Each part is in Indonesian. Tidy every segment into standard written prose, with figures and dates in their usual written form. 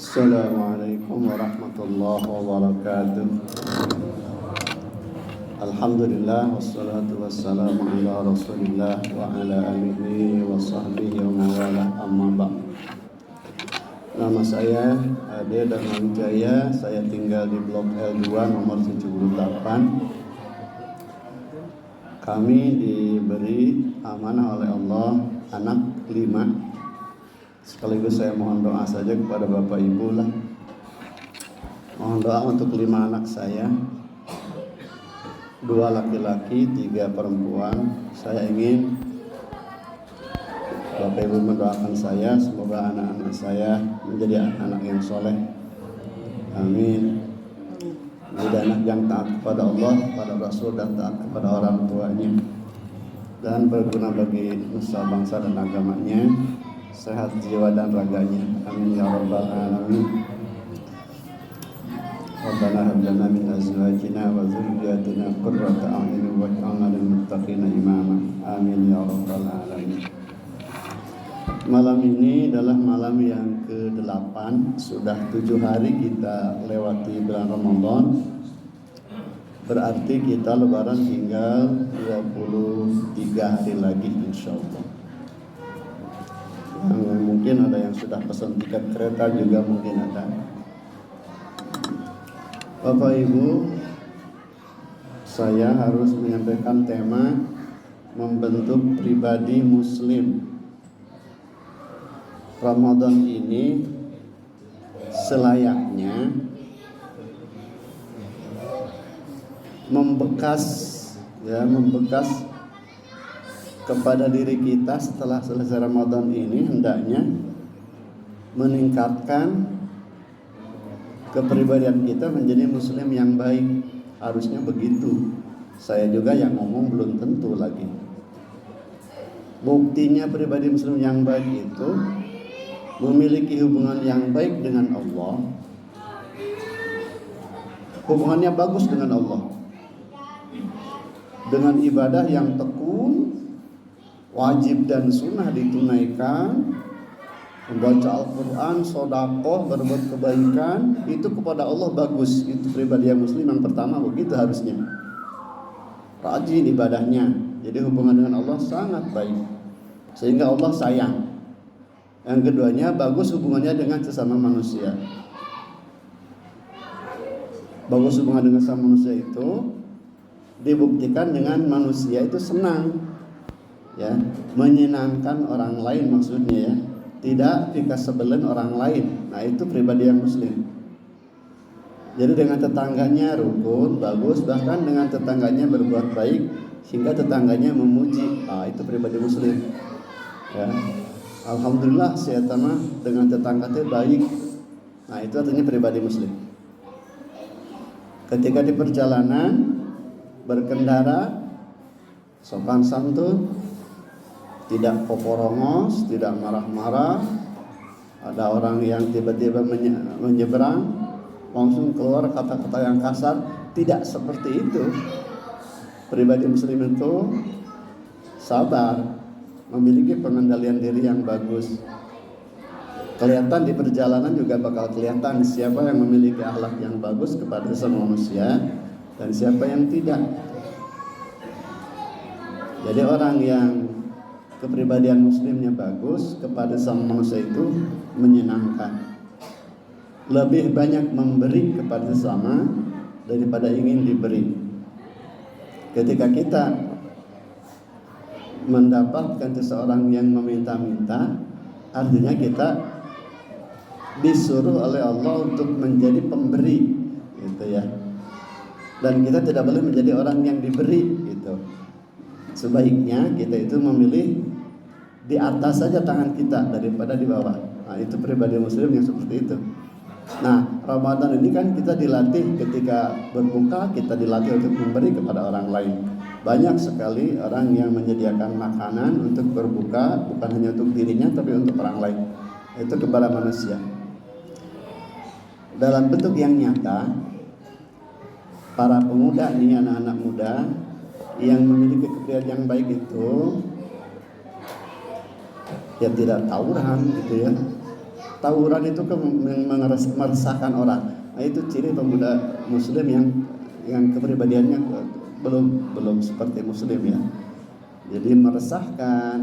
Assalamualaikum warahmatullahi wabarakatuh. Alhamdulillah wassalatu wassalamu ala Rasulillah wa ala alihi wa sahbihi wa mawala amma ba'd. Nama saya Ade Darman Jaya. Saya tinggal di Blok L2 nomor 78. Kami diberi amanah oleh Allah anak 5. Sekaligus saya mohon doa saja kepada Bapak Ibu lah. Mohon doa untuk 5 anak saya, 2 laki-laki, 3 perempuan. Saya ingin Bapak Ibu mendoakan saya, semoga anak-anak saya menjadi anak yang soleh. Amin. Menjadi anak yang taat kepada Allah, kepada Rasul, dan taat kepada orang tuanya, dan berguna bagi nusa bangsa dan agamanya, sehat jiwa dan raganya. Amin ya rabbal alamin. Rabbana hab lana min azwajina wa dzurriyyatina qurrata a'yun waj'alna lil muttaqina imama. Amin ya rabbal alamin. Malam ini adalah malam yang ke-8. Sudah 7 hari kita lewati bulan Ramadan. Berarti kita lebaran tinggal 23 hari lagi insyaallah. Mungkin ada yang sudah pesan tiket kereta juga, mungkin ada. Bapak Ibu, saya harus menyampaikan tema membentuk pribadi Muslim. Ramadan ini selayaknya membekas kepada diri kita. Setelah selesai Ramadan ini hendaknya meningkatkan kepribadian kita menjadi Muslim yang baik. Harusnya begitu. Saya juga yang ngomong belum tentu lagi. Buktinya pribadi Muslim yang baik itu memiliki hubungan yang baik dengan Allah. Hubungannya bagus dengan Allah, dengan ibadah yang tekun, wajib dan sunnah ditunaikan, membaca Al-Quran, sedekah, berbuat kebaikan, itu kepada Allah bagus. Itu pribadi yang Muslim yang pertama, begitu harusnya. Rajin ibadahnya, jadi hubungan dengan Allah sangat baik, sehingga Allah sayang. Yang keduanya, bagus hubungannya dengan sesama manusia. Bagus hubungan dengan sesama manusia itu dibuktikan dengan manusia itu senang, ya, menyenangkan orang lain maksudnya, ya, tidak dikasebelin orang lain. Nah, itu pribadi yang Muslim. Jadi dengan tetangganya rukun, bagus, bahkan dengan tetangganya berbuat baik sehingga tetangganya memuji. Itu pribadi Muslim, ya. Alhamdulillah saya tamah dengan tetangga itu baik. Nah, itu artinya pribadi Muslim. Ketika di perjalanan berkendara sopan santun, tidak koporongos, tidak marah-marah. Ada orang yang tiba-tiba menyeberang langsung keluar kata-kata yang kasar, tidak seperti itu. Pribadi Muslim itu sabar, memiliki pengendalian diri yang bagus. Kelihatan di perjalanan juga bakal kelihatan siapa yang memiliki akhlak yang bagus kepada semua manusia dan siapa yang tidak. Jadi orang yang kepribadian Muslimnya bagus kepada sama manusia itu menyenangkan. Lebih banyak memberi kepada sesama daripada ingin diberi. Ketika kita mendapatkan seseorang yang meminta-minta, artinya kita disuruh oleh Allah untuk menjadi pemberi, gitu ya. Dan kita tidak boleh menjadi orang yang diberi, gitu. Sebaiknya kita itu memilih di atas saja tangan kita daripada di bawah. Nah, itu pribadi Muslim yang seperti itu. Nah, Ramadan ini kan kita dilatih ketika berbuka, kita dilatih untuk memberi kepada orang lain. Banyak sekali orang yang menyediakan makanan untuk berbuka, bukan hanya untuk dirinya tapi untuk orang lain. Itu kepada manusia. Dalam bentuk yang nyata, para pemuda nih, anak-anak muda yang memiliki kepribadian yang baik itu ya tidak tawuran gitu ya, tawuran itu kan meresahkan orang. Nah, itu ciri pemuda muslim yang kepribadiannya belum seperti muslim ya. Jadi meresahkan.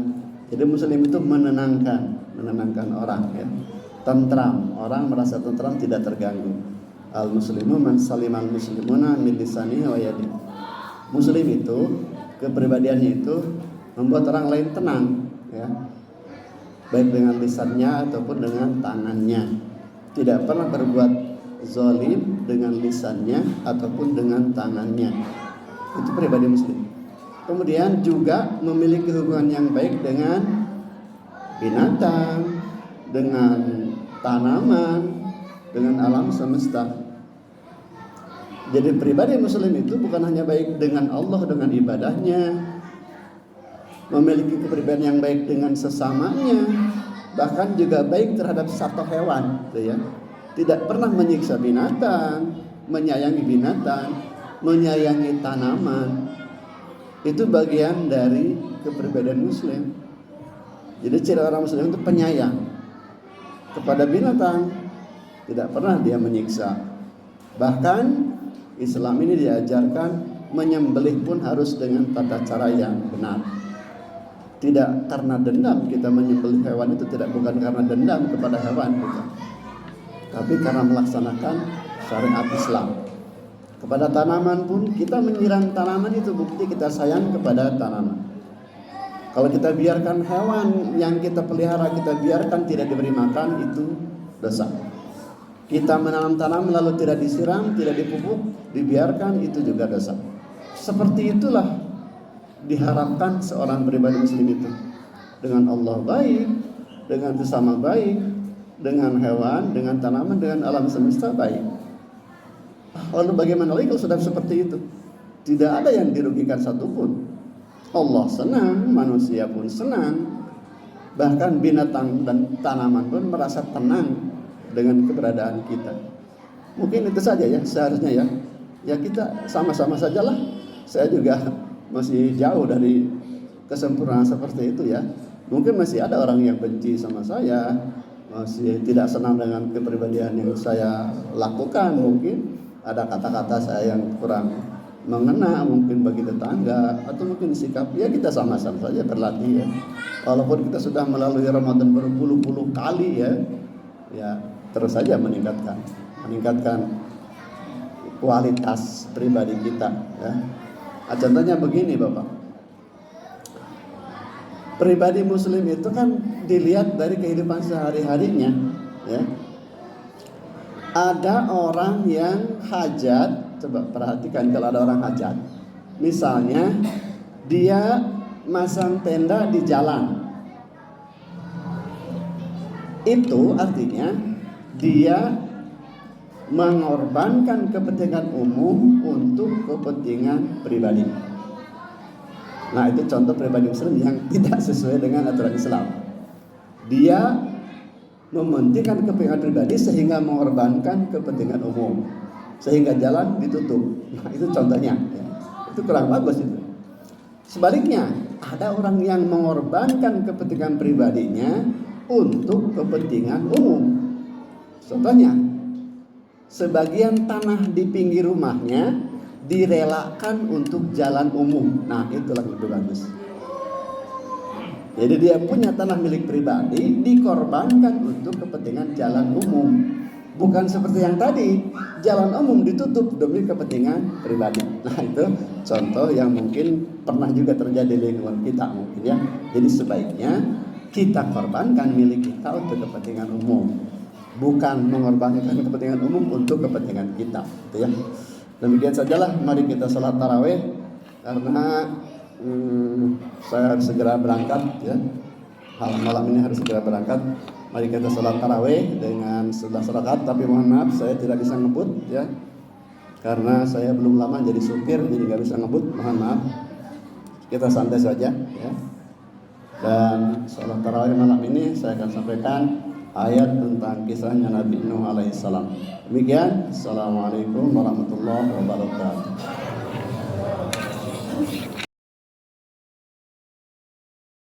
Jadi muslim itu menenangkan orang ya. Tentram, orang merasa tentram, tidak terganggu. Al muslimu man salimal muslimuna min lisanihi wa yadihi. Muslim itu kepribadiannya itu membuat orang lain tenang ya. Baik dengan lisannya ataupun dengan tangannya. Tidak pernah berbuat zalim dengan lisannya ataupun dengan tangannya. Itu pribadi muslim. Kemudian juga memiliki hubungan yang baik dengan binatang, dengan tanaman, dengan alam semesta. Jadi pribadi muslim itu bukan hanya baik dengan Allah, dengan ibadahnya, memiliki kepribadian yang baik dengan sesamanya, bahkan juga baik terhadap satu hewan, gitu ya. Tidak pernah menyiksa binatang, menyayangi binatang, menyayangi tanaman. Itu bagian dari kepribadian muslim. Jadi ciri orang muslim itu penyayang kepada binatang, tidak pernah dia menyiksa. Bahkan Islam ini diajarkan menyembelih pun harus dengan tata cara yang benar. Tidak karena dendam kita menyembelih hewan itu, bukan karena dendam kepada hewan kita, tapi karena melaksanakan syariat Islam. Kepada tanaman pun kita menyiram tanaman, itu bukti kita sayang kepada tanaman. Kalau kita biarkan hewan yang kita pelihara, kita biarkan tidak diberi makan, itu dosa. Kita menanam tanaman lalu tidak disiram, tidak dipupuk, dibiarkan, itu juga dosa. Seperti itulah diharapkan seorang pribadi muslim itu. Dengan Allah baik, dengan sesama baik, dengan hewan, dengan tanaman, dengan alam semesta baik. Lalu bagaimana lagi kalau sudah seperti itu? Tidak ada yang dirugikan satupun. Allah senang, manusia pun senang. Bahkan binatang dan tanaman pun merasa tenang dengan keberadaan kita. Mungkin itu saja ya seharusnya ya. Ya kita sama-sama sajalah. Saya juga masih jauh dari kesempurnaan seperti itu ya. Mungkin masih ada orang yang benci sama saya, masih tidak senang dengan kepribadian yang saya lakukan. Mungkin ada kata-kata saya yang kurang mengena mungkin bagi tetangga, atau mungkin sikap, ya kita sama-sama saja berlatih ya. Walaupun kita sudah melalui Ramadan berpuluh-puluh kali ya terus saja meningkatkan kualitas pribadi kita ya. Contohnya begini Bapak, pribadi muslim itu kan dilihat dari kehidupan sehari-harinya ya. Ada orang yang hajat, coba perhatikan kalau ada orang hajat. Misalnya dia masang tenda di jalan. Itu artinya dia mengorbankan kepentingan umum untuk kepentingan pribadi. Nah, itu contoh pribadi muslim yang tidak sesuai dengan aturan Islam. Dia mementingkan kepentingan pribadi sehingga mengorbankan kepentingan umum, sehingga jalan ditutup. Nah, itu contohnya ya. Itu kurang bagus itu. Sebaliknya, ada orang yang mengorbankan kepentingan pribadinya untuk kepentingan umum. Contohnya, sebagian tanah di pinggir rumahnya direlakan untuk jalan umum. Nah, itulah lebih bagus. Jadi dia punya tanah milik pribadi dikorbankan untuk kepentingan jalan umum. Bukan seperti yang tadi, jalan umum ditutup demi kepentingan pribadi. Nah, itu contoh yang mungkin pernah juga terjadi di lingkungan kita mungkin ya. Jadi sebaiknya kita korbankan milik kita untuk kepentingan umum, bukan mengorbankan kepentingan umum untuk kepentingan kita, gitu ya. Demikian sajalah, mari kita salat tarawih karena saya harus segera berangkat ya. Malam ini harus segera berangkat. Mari kita salat tarawih dengan 11 rakaat. Tapi mohon maaf saya tidak bisa ngebut ya, karena saya belum lama jadi supir, jadi nggak bisa ngebut. Mohon maaf. Kita santai saja ya. Dan salat tarawih malam ini saya akan sampaikan ayat tentang kisahnya Nabi Nuh alaihissalam. Demikian. Assalamualaikum warahmatullahi wabarakatuh.